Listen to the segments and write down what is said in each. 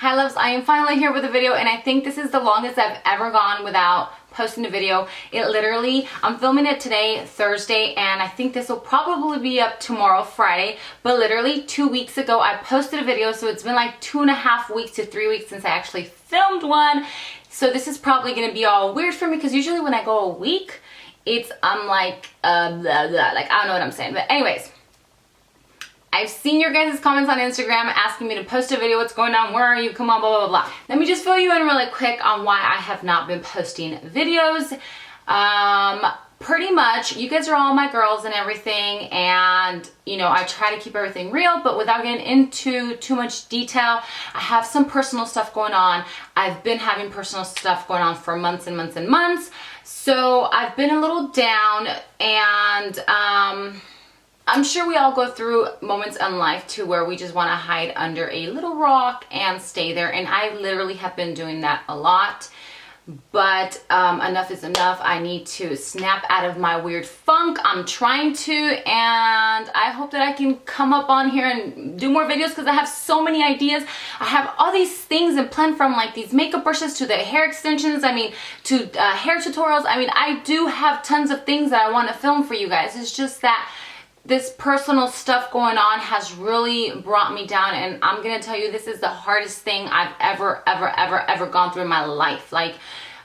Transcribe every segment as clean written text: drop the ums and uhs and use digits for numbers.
Hi loves, I am finally here with a video, and I think this is the longest I've ever gone without posting a video. I'm filming it today, Thursday, and I think this will probably be up tomorrow, Friday, but literally 2 weeks ago I posted a video, so it's been like 2.5 weeks to 3 weeks since I actually filmed one. So this is probably gonna be all weird for me because usually when I go a week, I'm like, blah, blah, like I don't know what I'm saying. But anyways, I've seen your guys' comments on Instagram asking me to post a video. What's going on? Where are you? Come on, blah, blah, blah, blah. Let me just fill you in really quick on why I have not been posting videos. Pretty much, you guys are all my girls and everything, and you know, I try to keep everything real, but without getting into too much detail. I have some personal stuff going on. I've been having personal stuff going on for months and months and months. So I've been a little down, and I'm sure we all go through moments in life too where we just want to hide under a little rock and stay there, and I literally have been doing that a lot. But enough is enough. I need to snap out of my weird funk. I'm trying to, and I hope that I can come up on here and do more videos because I have so many ideas. I have all these things in plan, from like these makeup brushes to the hair extensions, to hair tutorials. I do have tons of things that I want to film for you guys. It's just that this personal stuff going on has really brought me down, and I'm gonna tell you, this is the hardest thing I've ever gone through in my life. Like,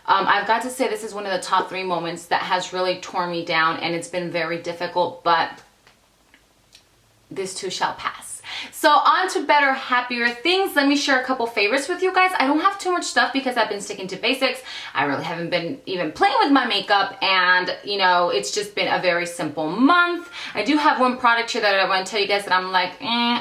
I've got to say, this is one of the top 3 moments that has really torn me down, and it's been very difficult, but this too shall pass. So on to better, happier things. Let me share a couple favorites with you guys. I don't have too much stuff because I've been sticking to basics. I really haven't been even playing with my makeup, and you know, it's just been a very simple month. I do have one product here that I want to tell you guys that I'm like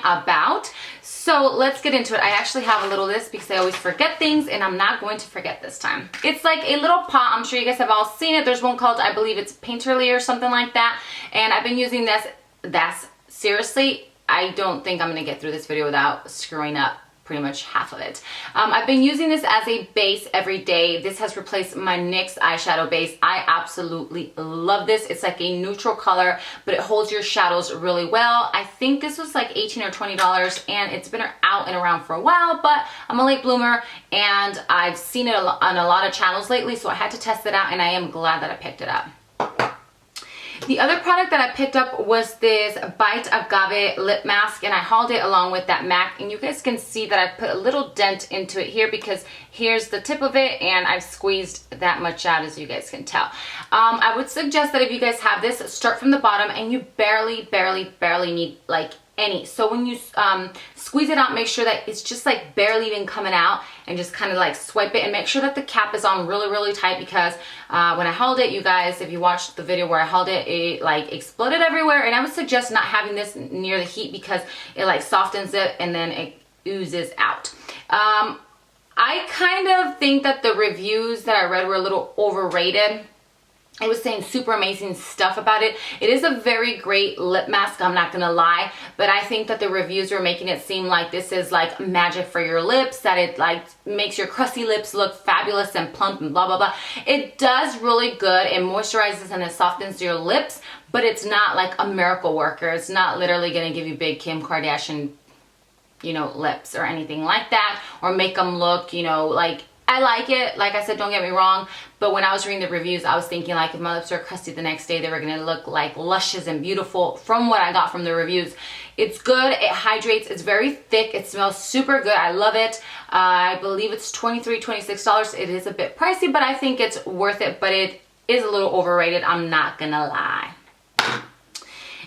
about. So let's get into it. I actually have a little of this because I always forget things, and I'm not going to forget this time. It's like a little pot. I'm sure you guys have all seen it. There's one called, I believe it's Painterly or something like that, and I've been using this. Seriously, I don't think I'm gonna get through this video without screwing up pretty much half of it. I've been using this as a base every day. This has replaced my NYX eyeshadow base. I absolutely love this. It's like a neutral color, but it holds your shadows really well. I think this was like $18 or $20, and it's been out and around for a while, but I'm a late bloomer, and I've seen it on a lot of channels lately, so I had to test it out, and I am glad that I picked it up. The other product that I picked up was this Bite Agave lip mask, and I hauled it along with that MAC, and you guys can see that I put a little dent into it here because here's the tip of it, and I've squeezed that much out, as you guys can tell. I would suggest that if you guys have this, start from the bottom, and you barely need like any. So when you squeeze it out, make sure that it's just like barely even coming out, and just kind of like swipe it, and make sure that the cap is on really tight, because when I held it, you guys, if you watched the video where I held it, it like exploded everywhere. And I would suggest not having this near the heat because it like softens it and then it oozes out. I kind of think that the reviews that I read were a little overrated. It was saying super amazing stuff about it. It is a very great lip mask, I'm not gonna lie, but I think that the reviews were making it seem like this is like magic for your lips, that it like makes your crusty lips look fabulous and plump and blah blah blah. It does really good. It moisturizes and it softens your lips, but it's not like a miracle worker. It's not literally gonna give you big Kim Kardashian, you know, lips or anything like that, or make them look, you know, like, I like it. Like I said, don't get me wrong, but when I was reading the reviews, I was thinking like if my lips were crusty the next day, they were gonna look like luscious and beautiful from what I got from the reviews. It's good, it hydrates, it's very thick, it smells super good, I love it. I believe it's $23, $26. It is a bit pricey, but I think it's worth it, but it is a little overrated, I'm not gonna lie.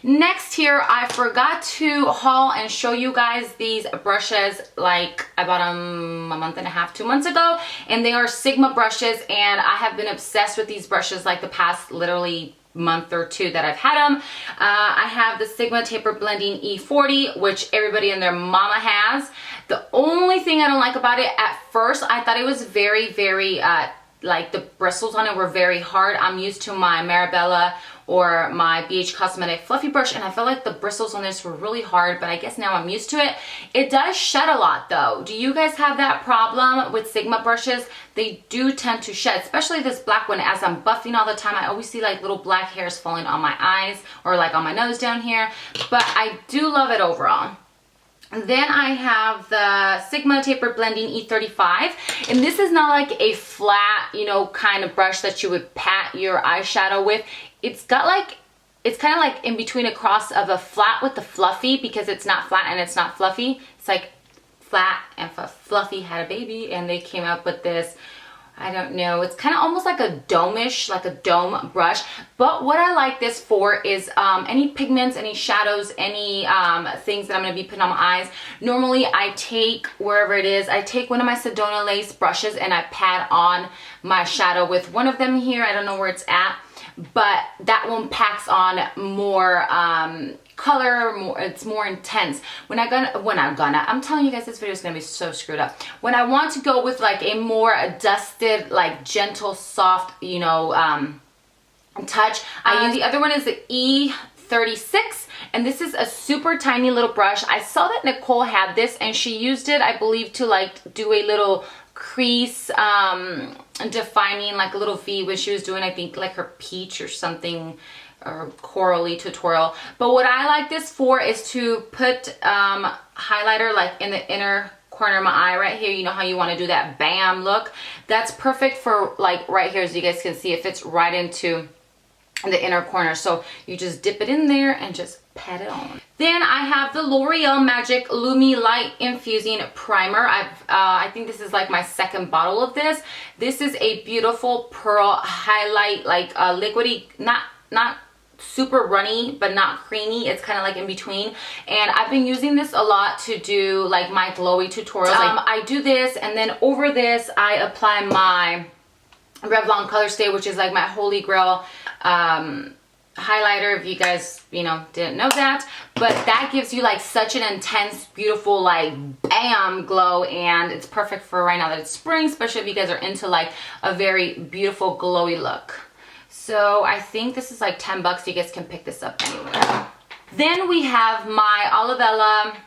Next here, I forgot to haul and show you guys these brushes. Like, I bought them a month and a half, 2 months ago, and they are Sigma brushes, and I have been obsessed with these brushes like the past literally month or 2 that I've had them. I have the Sigma Taper Blending E40, which everybody and their mama has. The only thing I don't like about it, at first, I thought it was very like the bristles on it were very hard. I'm used to my Marabella or my BH Cosmetic fluffy brush, and I felt like the bristles on this were really hard, but I guess now I'm used to it. It does shed a lot though. Do you guys have that problem with Sigma brushes? They do tend to shed, especially this black one. As I'm buffing all the time, I always see like little black hairs falling on my eyes or like on my nose down here, but I do love it overall. Then I have the Sigma Taper Blending E35, and this is not like a flat, you know, kind of brush that you would pat your eyeshadow with. It's got like, it's kind of like in between a cross of a flat with the fluffy, because it's not flat and it's not fluffy. It's like flat and fluffy had a baby, and they came up with this, I don't know, it's kind of almost like a dome-ish, like a dome brush. But what I like this for is any pigments, any shadows, any things that I'm going to be putting on my eyes. Normally I take, wherever it is, I take one of my Sedona Lace brushes and I pat on my shadow with one of them here. I don't know where it's at, but that one packs on more color, more, it's more intense. I'm telling you guys, this video is gonna be so screwed up. When I want to go with like a more dusted, like gentle, soft, you know, touch, I use the other one is the E36, and this is a super tiny little brush. I saw that Nicole had this and she used it, I believe, to like do a little crease defining, like a little V when she was doing, I think, like her peach or something, or corally tutorial. But what I like this for is to put highlighter like in the inner corner of my eye right here. You know how you want to do that bam look? That's perfect for like right here, as you guys can see, it fits right into the inner corner. So you just dip it in there and just pat it on. Then I have the L'Oreal Magic Lumi Light Infusing Primer. I think this is like my second bottle of this. This is a beautiful pearl highlight, like liquidy, not super runny but not creamy. It's kind of like in between, and I've been using this a lot to do like my glowy tutorials. I do this, and then over this I apply my Revlon Color Stay, which is like my holy grail highlighter, if you guys, you know, didn't know that. But that gives you like such an intense, beautiful, like bam glow, and it's perfect for right now that it's spring, especially if you guys are into like a very beautiful glowy look. So I think this is like 10 bucks. You guys can pick this up anywhere. Then we have my Olivella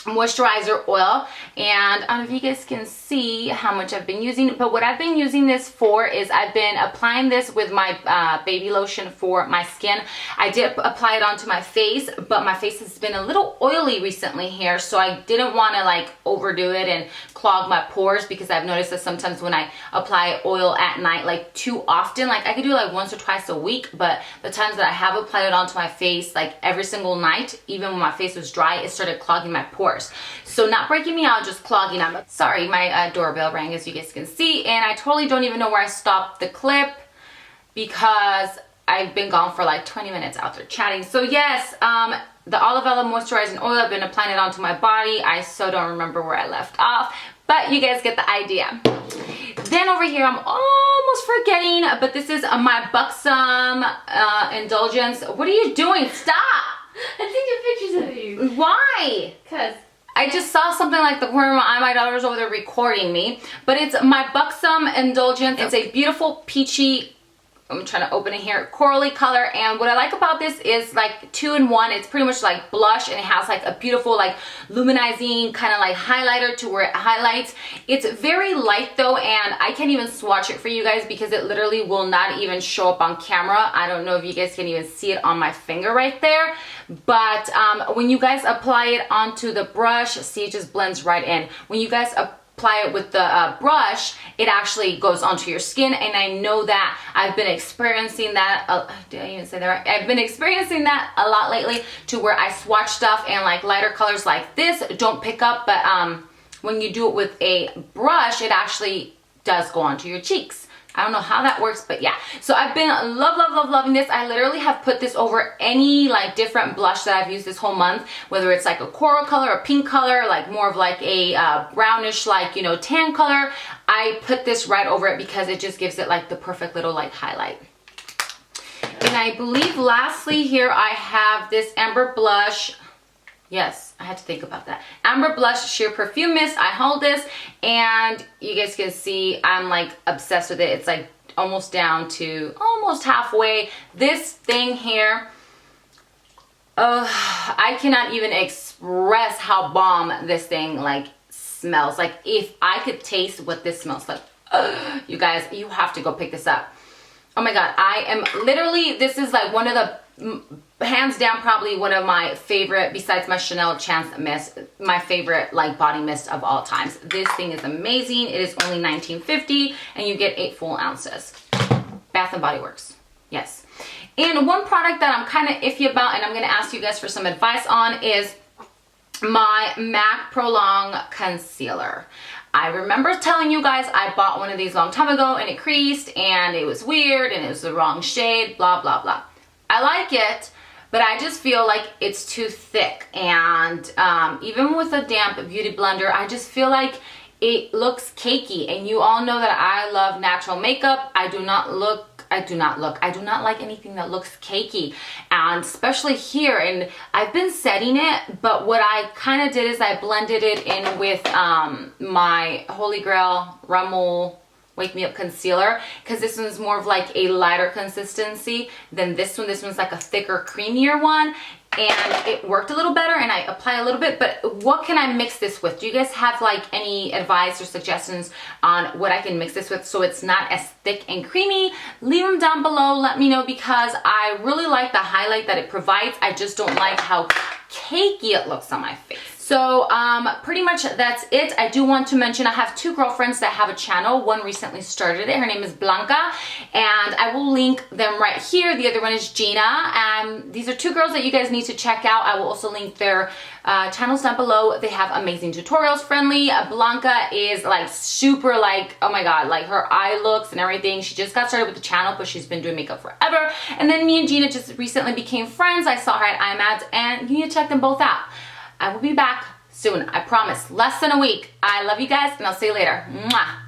moisturizer oil, and I don't know if you guys can see how much I've been using, but what I've been using this for is I've been applying this with my baby lotion for my skin. I did apply it onto my face, but my face has been a little oily recently here, so I didn't want to like overdo it and clog my pores, because I've noticed that sometimes when I apply oil at night, like too often, like I could do like once or twice a week, but the times that I have applied it onto my face like every single night, even when my face was dry, it started clogging my pores. So not breaking me out, just clogging them. Sorry, my doorbell rang, as you guys can see, and I totally don't even know where I stopped the clip because I've been gone for like 20 minutes out there chatting. So yes, the Olivella moisturizing oil, I've been applying it onto my body. I so don't remember where I left off, but you guys get the idea. Then over here, I'm almost forgetting, but this is my Buxom Indulgence. What are you doing? Stop! I taking pictures of you. Why? Because I just saw something like the corner of my eye. My daughter's over there recording me. But it's my Buxom Indulgence. It's a beautiful peachy, I'm trying to open it here, corally color. And what I like about this is like 2-in-1. It's pretty much like blush, and it has like a beautiful like luminizing kind of like highlighter to where it highlights. It's very light though, and I can't even swatch it for you guys because it literally will not even show up on camera. I don't know if you guys can even see it on my finger right there. But when you guys apply it onto the brush, see, it just blends right in. When you guys apply it with the brush, it actually goes onto your skin, and I know that I've been experiencing that, did I even say that right? I've been experiencing that a lot lately, to where I swatch stuff and like lighter colors like this don't pick up, but when you do it with a brush, it actually does go onto your cheeks. I don't know how that works, but yeah. So I've been loving this. I literally have put this over any like different blush that I've used this whole month, whether it's like a coral color, a pink color, like more of like a brownish, like, you know, tan color. I put this right over it because it just gives it like the perfect little like highlight. And I believe lastly here I have this Amber Blush. Yes, I had to think about that. Amber Blush Sheer Perfume Mist. I hold this, and you guys can see I'm like obsessed with it. It's like almost down to almost halfway. This thing here, I cannot even express how bomb this thing like smells. Like if I could taste what this smells like, you guys, you have to go pick this up. Oh my god, I am literally, this is like one of the hands down probably one of my favorite, besides my Chanel Chance Mist, my favorite like body mist of all times. This thing is amazing. It is only $19.50 and you get 8 full ounces. Bath & Body Works, yes. And one product that I'm kind of iffy about, and I'm going to ask you guys for some advice on, is my MAC Pro Long Concealer. I remember telling you guys I bought one of these a long time ago and it creased and it was weird and it was the wrong shade, blah, blah, blah. I like it, but I just feel like it's too thick. And even with a damp beauty blender, I just feel like it looks cakey. And you all know that I love natural makeup. I do not like anything that looks cakey, and especially here. And I've been setting it, but what I kind of did is I blended it in with my Holy Grail Rimmel Wake Me Up concealer, because this one's more of like a lighter consistency than this one. This one's like a thicker, creamier one, and it worked a little better, and I apply a little bit. But what can I mix this with? Do you guys have like any advice or suggestions on what I can mix this with so it's not as thick and creamy? Leave them down below. Let me know, because I really like the highlight that it provides. I just don't like how cakey it looks on my face. So pretty much that's it. I do want to mention I have 2 girlfriends that have a channel. One recently started it. Her name is Blanca, and I will link them right here. The other one is Gina. These are 2 girls that you guys need to check out. I will also link their channels down below. They have amazing tutorials, friendly. Blanca is like super like, oh my god, like her eye looks and everything. She just got started with the channel, but she's been doing makeup forever. And then me and Gina just recently became friends. I saw her at IMADS, and you need to check them both out. I will be back soon, I promise. Less than a week. I love you guys, and I'll see you later. Mwah.